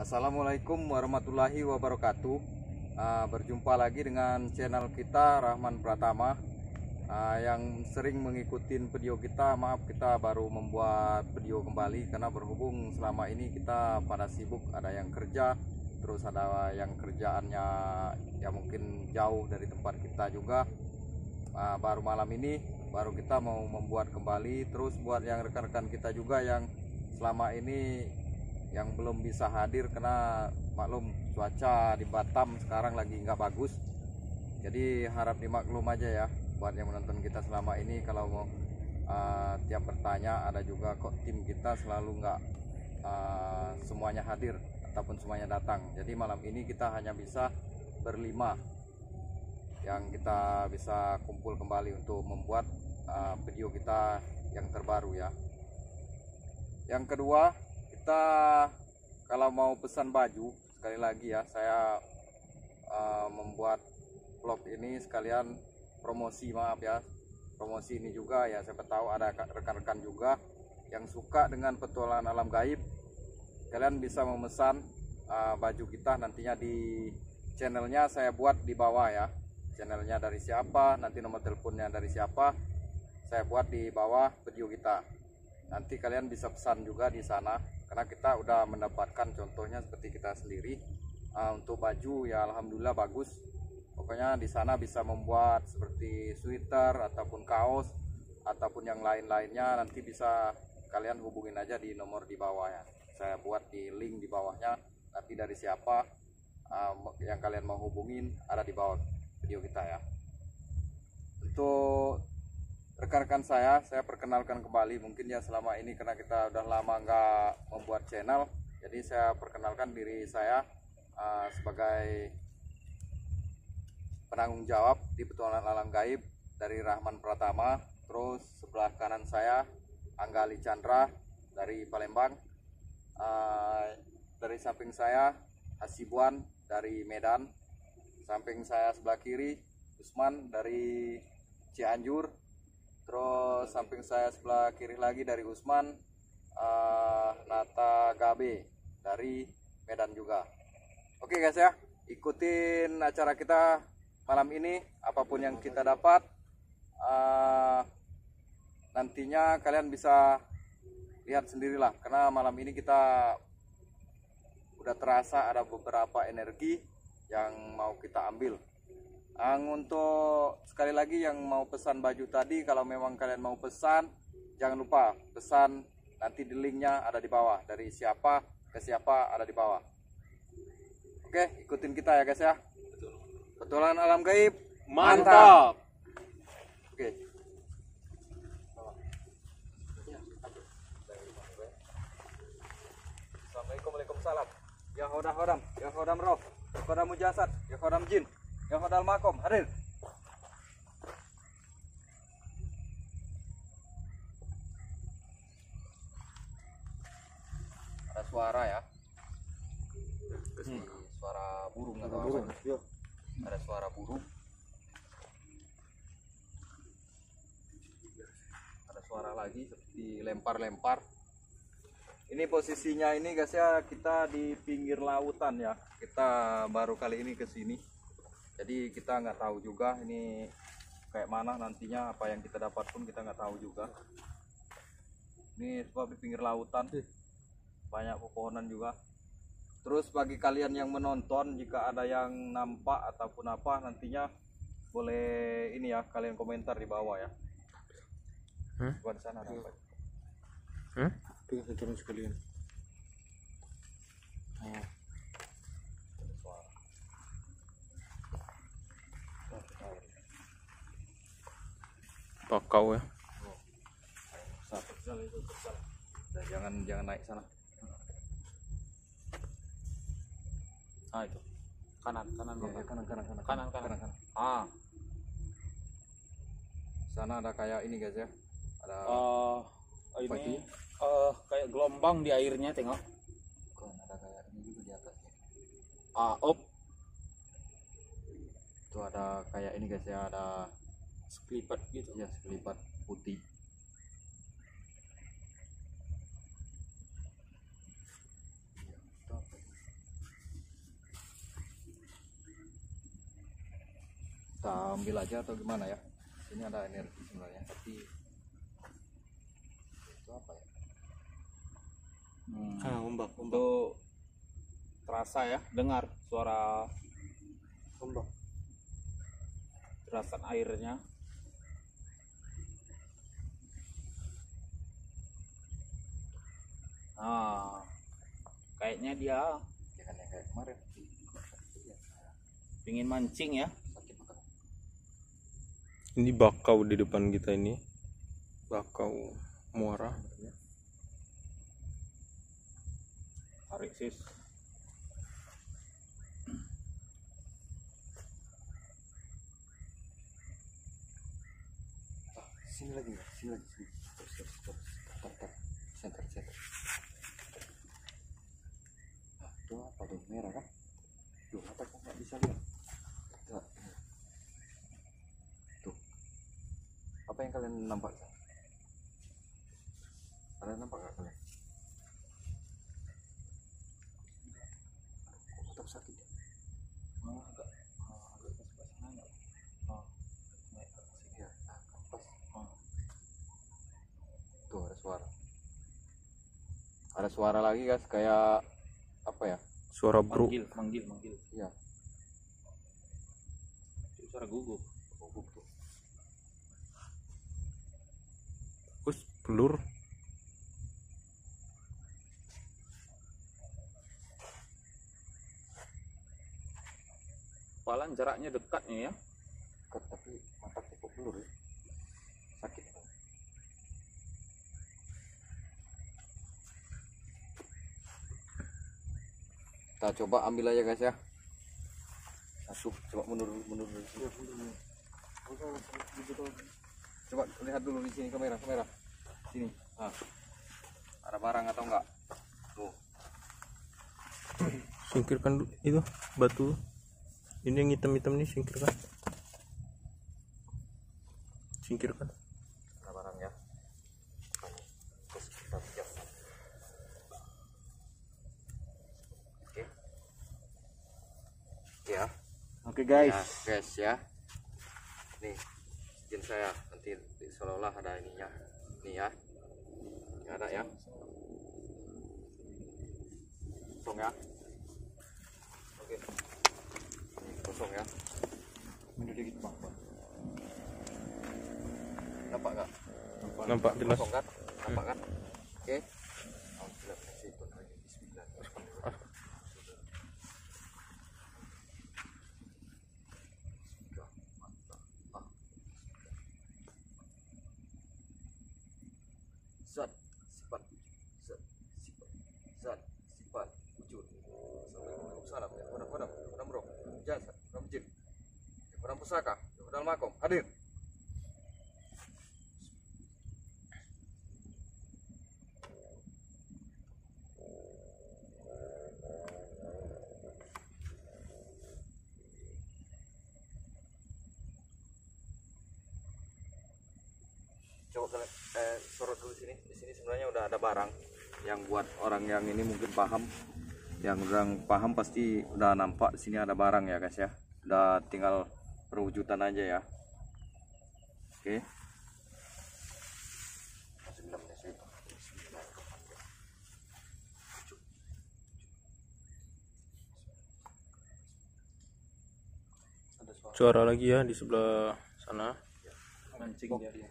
Assalamualaikum warahmatullahi wabarakatuh. Berjumpa lagi dengan channel kita Rahman Pratama. Yang sering mengikuti video kita, maaf kita baru membuat video kembali karena berhubung selama ini kita pada sibuk, ada yang kerja, terus ada yang kerjaannya ya mungkin jauh dari tempat kita juga. Baru malam ini baru kita mau membuat kembali. Terus buat yang rekan-rekan kita juga yang selama ini yang belum bisa hadir karena maklum cuaca di Batam sekarang lagi nggak bagus, jadi harap dimaklum aja ya buat yang menonton kita selama ini. Kalau mau tiap bertanya, ada juga kok tim kita selalu nggak semuanya hadir ataupun semuanya datang, jadi malam ini kita hanya bisa berlima yang kita bisa kumpul kembali untuk membuat video kita yang terbaru ya. Yang kedua, kita kalau mau pesan baju, sekali lagi ya, saya membuat vlog ini sekalian promosi, maaf ya, promosi ini juga ya, siapa tahu ada rekan-rekan juga yang suka dengan petualangan alam gaib. Kalian bisa memesan baju kita nantinya di channelnya, saya buat di bawah ya, channelnya dari siapa, nanti nomor teleponnya dari siapa, saya buat di bawah video kita. Nanti kalian bisa pesan juga di sana, karena kita udah mendapatkan contohnya seperti kita sendiri. Untuk baju ya alhamdulillah bagus. Pokoknya di sana bisa membuat seperti sweater ataupun kaos ataupun yang lain-lainnya, nanti bisa kalian hubungin aja di nomor di bawah ya. Saya buat di link di bawahnya, nanti dari siapa yang kalian mau hubungin ada di bawah video kita ya. Untuk rekan-rekan saya perkenalkan kembali. Mungkin ya selama ini karena kita udah lama nggak membuat channel, jadi saya perkenalkan diri saya sebagai penanggung jawab di petualangan alam gaib dari Rahman Pratama. Terus sebelah kanan saya Angga Ali Chandra dari Palembang. Dari samping saya Hasibuan dari Medan. Samping saya sebelah kiri Usman dari Cianjur. Terus samping saya sebelah kiri lagi dari Usman, Nata Gabe dari Medan juga. Oke guys ya, ikutin acara kita malam ini, apapun yang kita dapat. Nantinya kalian bisa lihat sendirilah, karena malam ini kita udah terasa ada beberapa energi yang mau kita ambil. Untuk sekali lagi yang mau pesan baju tadi, kalau memang kalian mau pesan, jangan lupa pesan, nanti di linknya ada di bawah, dari siapa ke siapa ada di bawah. Oke, ikutin kita ya guys ya. Petualangan alam gaib mantap. Oke. Assalamualaikum, waalaikumsalam. Ya hodam, ya hodam roh, ya hodam mujasad, ya hodam jin, ya hodal makom, hadir. Ada suara ya. Suara burung atau apa? Ada suara burung. Ada suara lagi seperti lempar-lempar. Ini posisinya ini guys ya, kita di pinggir lautan ya. Kita baru kali ini ke sini. Jadi kita nggak tahu juga ini kayak mana nantinya, apa yang kita dapat pun kita nggak tahu juga. Ini sebab di pinggir lautan, banyak pepohonan juga. Terus bagi kalian yang menonton, jika ada yang nampak ataupun apa, nantinya boleh ini ya, kalian komentar di bawah ya. Di sana ada apa? Turun sekalian. Pakau ya. Jangan naik sana. Itu kanan. Ya, kanan. Kanan. Sana ada kayak ini guys ya. Ada Ini kayak gelombang di airnya, tengok. ada kayak ini juga di atas. Itu ada kayak ini guys ya, ada Sekelipat gitu. ya, sekelipat putih. kita ambil aja atau gimana ya? Ini ada energi sebenarnya, tapi itu apa ya? Ombak. Untuk terasa ya, dengar suara Ombak. derasan airnya. Nah, kayaknya dia Jangan yang kayak kemarin. ingin mancing ya. Sakit banget. Ini bakau di depan kita ini. Bakau muara. Tarik sis. Sini lagi, sini lagi, sini. Terus. Center. Nah, itu apa tuh? Merah kan? Duh, apa kok nggak bisa lihat? Nah, tuh. Apa yang kalian nampak? Kalian nampak nggak kalian? Kok tetap sakit ya? Agak ke sebelah sana nggak? Naik ke sini. Iya, pas. Tuh ada suara. Ada suara lagi guys, kayak apa ya? Suara bro. Manggil. Iya, Itu suara guguk. guguk tuh. Terus pelur. Paling jaraknya dekatnya ya. Dekat, tapi mata kok pelur ya. Sakit. Kita coba ambil aja guys ya. Asuh, coba mundur. Coba lihat dulu di sini kamera. Sini. Nah. Ada barang atau enggak? Tuh. Singkirkan dulu itu batu. Ini yang hitam-hitam nih, singkirkan. Ada barang ya. Terus kita pijak. Oke. Ya. Oke guys. Ya, guys ya. Nih, izin saya nanti seolah-olah ada ininya. Nih ya. Nggak ada ya. Kosong ya. Oke. Ini kosong ya. Mundur dikit bang. Nampak nggak? Nampak jelas. Kosong kan? Nampak kan? Oke. Alhamdulillah, bismillah. Zat, sifat, wujud. Assalamualaikum warahmatullahi wabarakatuh. Bro, jasa, masjid, pusaka, makom, hadir. Coba kalian sorot dulu sini. Di sini sebenarnya udah ada barang yang buat orang yang ini mungkin paham. Yang orang paham pasti udah nampak di sini ada barang ya guys ya. Udah tinggal perwujudan aja ya. Oke. Suara lagi ya di sebelah sana. Mancing dia.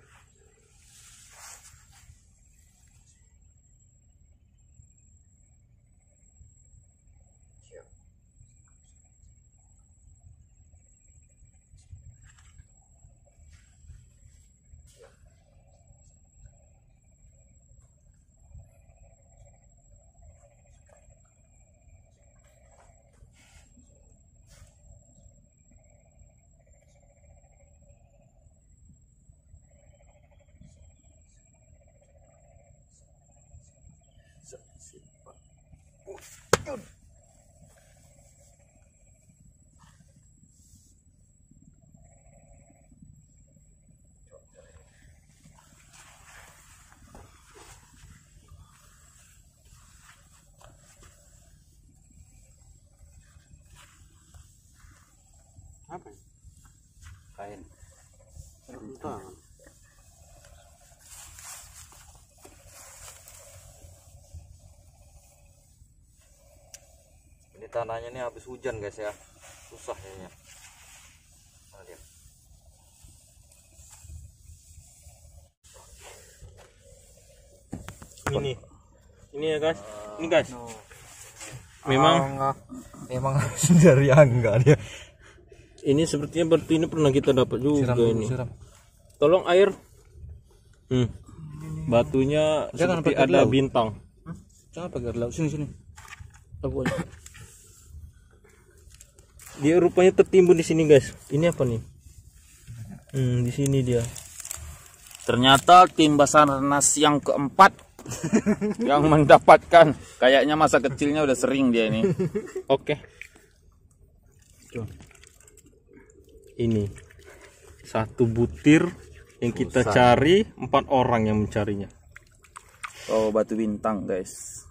Apa? mantap. Ini tanahnya ini habis hujan guys ya, susah ya. Nah, lihat. Ini ya guys, ini guys. Memang Memang dari Angga dia. ini sepertinya berarti ini pernah kita dapat juga ini. Siram. Tolong air. Batunya Jangan seperti pakai ada laut. bintang. Jangan pakai laut, sini. Aku aja. Dia rupanya tertimbun di sini guys. Ini apa nih? Di sini dia. Ternyata tim Basarnas yang keempat yang mendapatkan, kayaknya masa kecilnya udah sering dia ini. Oke. Ini satu butir yang kita cari, 4 orang yang mencarinya. Oh, batu bintang guys,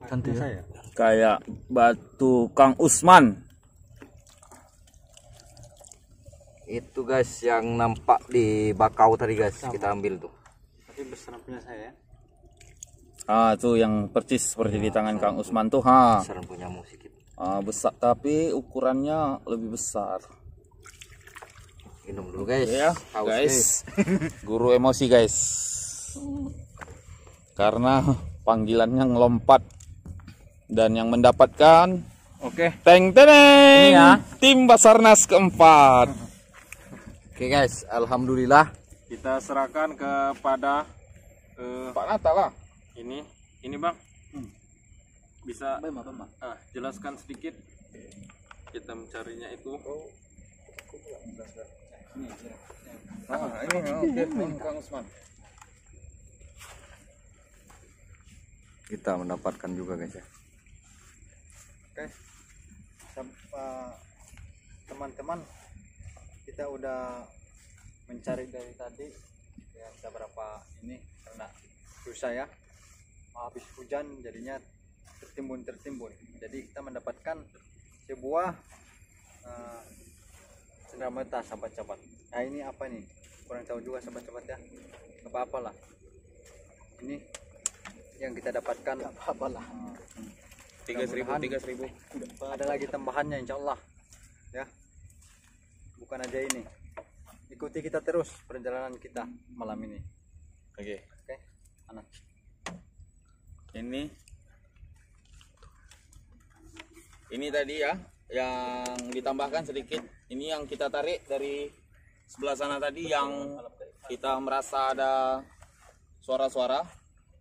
Cantik ya. kayak batu Kang Usman. Itu guys yang nampak di bakau tadi guys, kita ambil tuh. Tapi besar punya saya. Ah, tuh yang percis seperti di tangan Kang Usman tuh, ha. Besaran punya musik itu. Besar, tapi ukurannya lebih besar. Minum dulu guys. Ya, Haus, guys. Guru emosi guys. Karena panggilannya ngelompat, dan yang mendapatkan Oke. teng teneng ya, tim Basarnas keempat. Oke guys, alhamdulillah. Kita serahkan kepada Pak Nata lah. ini Bang. Bisa Bema. jelaskan sedikit kita mencarinya itu. Ini Kang Usman. Kita mendapatkan juga guys ya. Oke. Teman-teman, kita udah mencari dari tadi ya, kita berapa ini karena susah ya, habis hujan jadinya tertimbun. Jadi kita mendapatkan sebuah cenderamata sahabat-sahabat. Nah ini apa nih, kurang tahu juga sahabat-sahabat ya, apa-apalah ini yang kita dapatkan, apa-apalah. 3.000. Ada lagi tambahannya insya Allah ya, bukan aja ini. Ikuti kita terus perjalanan kita malam ini. Oke. Anak Ini tadi ya yang ditambahkan sedikit. Ini yang kita tarik dari sebelah sana tadi, yang kita merasa ada suara-suara.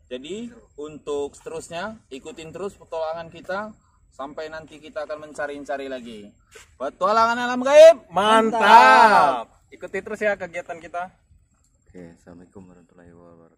Jadi untuk seterusnya ikutin terus petualangan kita sampai nanti kita akan mencari-cari lagi. Petualangan alam gaib Mantap. Ikuti terus ya kegiatan kita. Oke, assalamualaikum warahmatullahi wabarakatuh.